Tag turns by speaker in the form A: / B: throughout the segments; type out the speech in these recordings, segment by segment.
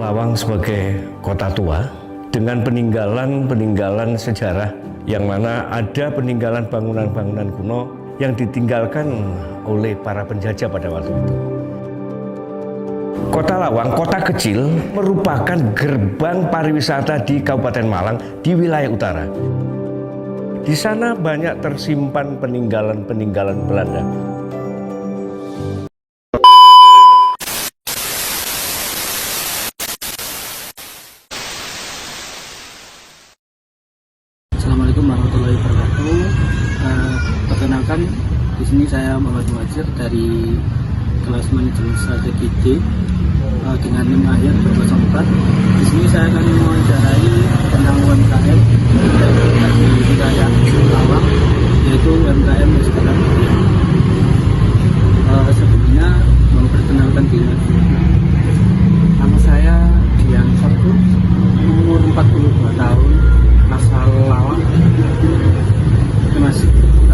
A: Lawang sebagai kota tua dengan peninggalan sejarah yang mana ada peninggalan bangunan-bangunan kuno yang ditinggalkan oleh para penjajah pada waktu itu. Kota Lawang, kota kecil, merupakan gerbang pariwisata di Kabupaten Malang di wilayah utara. Di sana banyak tersimpan peninggalan-peninggalan Belanda.
B: Assalamualaikum warahmatullahi wabarakatuh. Perkenalkan, di sini saya Muhammad Wajir dari kelas manajemen strategi D dengan NIM akhir 204. Di sini saya akan mewawancarai tentang UMKM di wilayah Lawang, yaitu UMKM restoran. Sebelumnya memperkenalkan diri. Nama saya Dian Sabtu, umur 42 tahun, asal Lawang. Mas,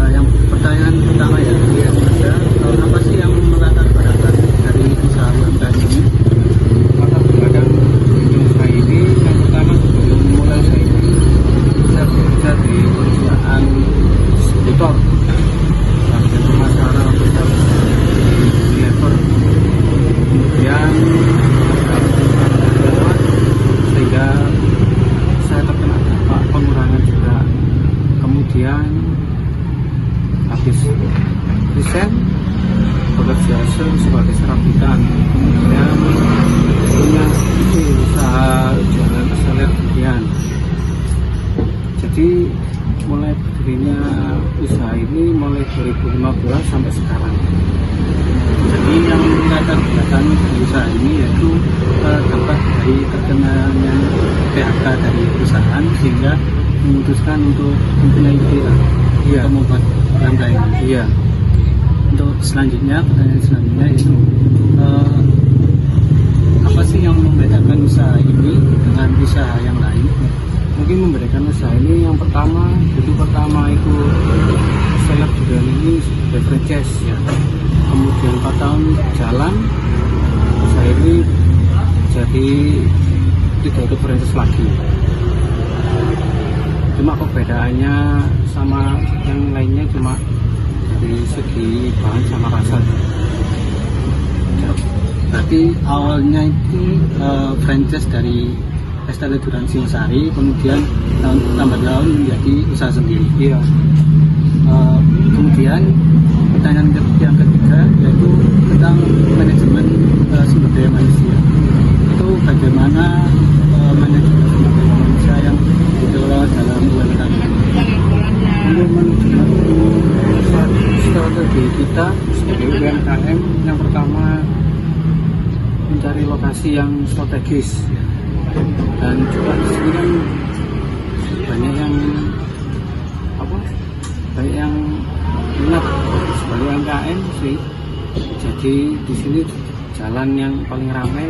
B: yang pertanyaan pertama ya, ada apa sih yang melatar belakang dari usaha UMKM ini?
C: Latar belakang usaha ini, yang pertama sebelum mulai saya ini saya bekerja di perusahaan speditor dan pemasaran perusahaan di lever, kemudian sehingga saya terkena dampak pengurangan juga, kemudian habis resign bekerja sebagai serabutan, kemudian punya usaha jualan seller durian. Jadi mulai berdirinya usaha ini mulai 2015 sampai sekarang. Jadi yang melatar belakang usaha ini yaitu dampak dari terkenanya PHK dari perusahaan, sehingga memutuskan untuk mempunyai ide untuk membuat UMKM ini. Iya.
B: Untuk selanjutnya, pertanyaan selanjutnya itu apa sih yang membedakan usaha ini dengan usaha yang lain?
C: Mungkin membedakan usaha ini yang pertama itu seller durian ini sebagai franchise ya. Kemudian 4 tahun jalan, usaha ini jadi tidak ikut franchise lagi. Cuma perbedaannya sama yang lainnya cuma dari segi bahan sama rasa.
B: Berarti awalnya itu franchise dari Estelle Durian Singosari, kemudian tambah tahun menjadi usaha sendiri.
C: Iya.
B: Kemudian pertanyaan yang ketiga yaitu tentang manajemen sumber daya manusia. Itu bagaimana manajemen sumber daya manusia yang dikelola dalam UMKM ini?
C: Untuk manajemen strategi kita sebagai UMKM, yang pertama mencari lokasi yang strategis, dan juga di sini kan banyak yang minat sebagai UMKM sih. Jadi di sini jalan yang paling ramai,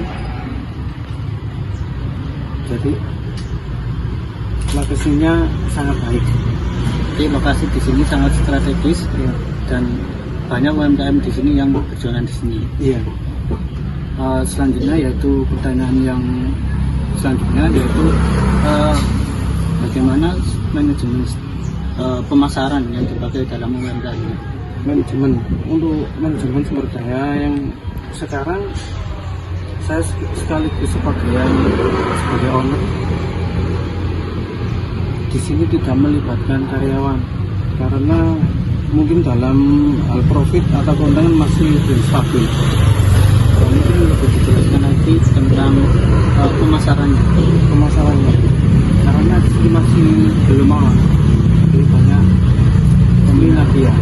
C: jadi lokasinya sangat baik.
B: Jadi lokasi di sini sangat strategis
C: Ya.
B: dan banyak UMKM di sini yang berjualan di sini.
C: Iya.
B: Selanjutnya yaitu pertanyaan yang selanjutnya yaitu bagaimana manajemen pemasaran yang dipakai dalam UMKM ini?
C: Untuk manajemen sumber daya yang sekarang saya sekaligus sebagai owner. Di sini tidak melibatkan karyawan karena mungkin dalam hal profit atau keuntungan masih belum stabil.
B: Mungkin lebih dijelaskan lagi tentang pemasarannya.
C: Karena di sini masih belum banyak peminat ya.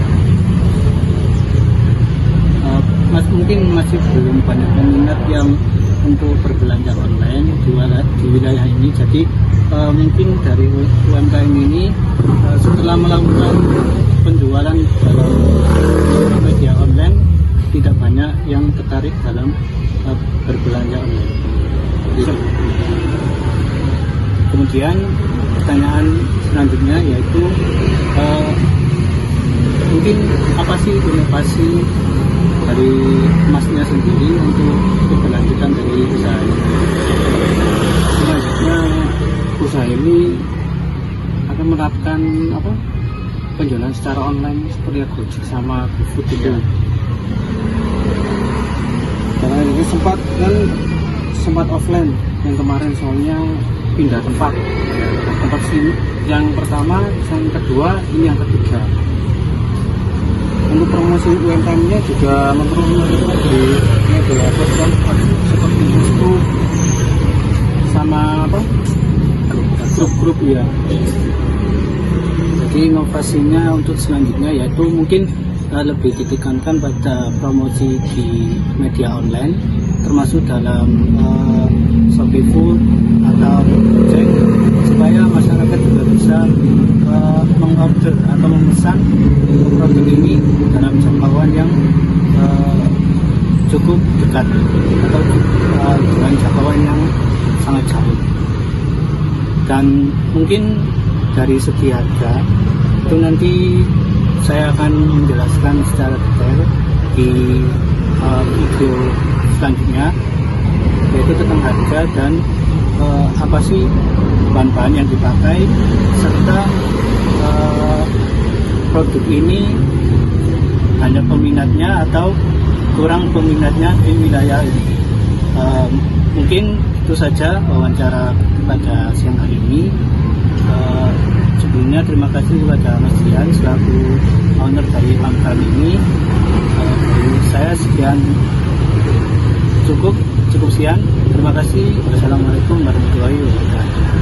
B: Mungkin masih belum banyak peminat yang untuk berbelanja online di wilayah ini. Jadi mungkin dari UMKM ini setelah melakukan penjualan dalam media online tidak banyak yang tertarik dalam berbelanja online. Kemudian pertanyaan selanjutnya yaitu mungkin apa sih inovasi dari masnya sendiri untuk berlanjut kelanjutan dari usaha ini?
C: Selanjutnya usaha ini akan menerapkan penjualan secara online seperti Gojek sama GoFood itu. Karena ini sempat offline yang kemarin, soalnya pindah tempat sini, yang pertama, yang kedua, ini yang ketiga. Untuk promosi UMKM-nya juga mempromosikan di media sosial seperti Facebook sama grup-grup ya. Jadi inovasinya untuk selanjutnya yaitu mungkin lebih ditekankan pada promosi di media online, termasuk dalam Shopee Food atau Gojek, supaya masyarakat juga bisa mengorder atau memesan produk ini dalam jangkauan yang cukup dekat atau dengan jangkauan yang sangat jauh. Dan mungkin dari segi harga itu nanti saya akan menjelaskan secara detail di video selanjutnya, yaitu tentang harga dan apa sih bahan-bahan yang dipakai, serta produk ini hanya peminatnya atau kurang peminatnya di wilayah ini. Mungkin itu saja wawancara pada siang hari ini. Sebelumnya terima kasih kepada Mas Dian selaku owner dari UMKM ini. Saya sekian, cukup sekian. Terima kasih. Wassalamualaikum warahmatullahi wabarakatuh.